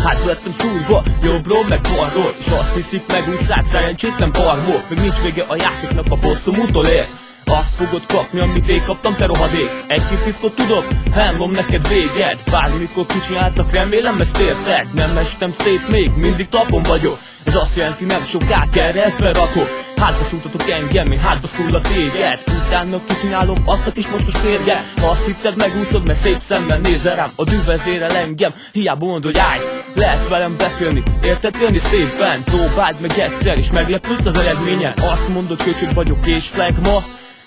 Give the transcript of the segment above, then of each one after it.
Hátra lettem szúrva, jobbról meg balról, és azt hiszik megúszák szerencsétlen barból. Még nincs vége a játéknak, a bosszom utolért. Azt fogod kapni, amit én kaptam, te rohadék. Egy-két titkot tudok, elmondom neked véged. Bármikor kicsináltak, remélem ezt érted. Nem estem szét még, mindig talpon vagyok. Ez azt jelenti, nem soká keresztbe rakok. Hátba szúrtatok engem, én hátba szúrlak téged. Utána kicsinálom azt a kis mocskos férje. Ha azt hitted, megúszod, mert szép szemmel nézel rám. A dühvezérel engem, hiába mondod, hogy állj. Lehet velem beszélni, értetélni szépen. Próbáld meg egyszer, és meglepődsz az eredményen. Azt mondod, köcsög vagyok és flegma.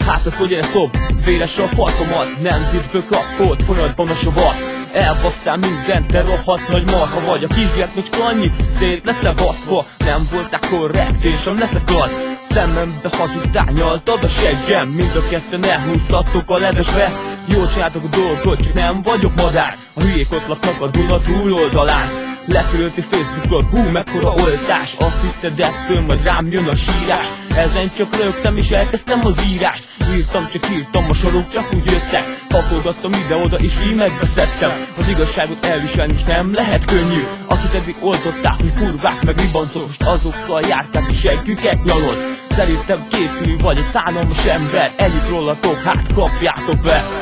Hát hogy gyere szob, véres a farkomat. Nem viccből kapod, folyadban a savat. Elbasztál mindent, te rohadt nagy marha vagy. A kisgyerkőcske annyi, szét leszel baszva. Nem voltál korrekt, és sem leszek az. Szemembe hazudtál, nyaltad a seggem. Mind a ketten elhúzhattok a levesre. Jól csináltok a dolgot, csak nem vagyok madár. A hülyék ott laknak a Duna túloldalán. Letörölti Facebookot, hú mekkora oltás. Azt hitted ettől, majd rám jön a sírás. Ezen csak rögtem és elkezdtem az írást. Írtam, csak írtam, a sorok csak úgy jöttek. Pakolgattam ide-oda és rímekbe szedtem. Az igazságot elviselni is nem lehet könnyű. Akit eddig oltották, hogy kurvák meg ribancok, most azokkal járták, hogy seggüket nyalod. Szerintem kétszínű vagy egy szánalmas ember. Ennyit rólatok, hát kapjátok be.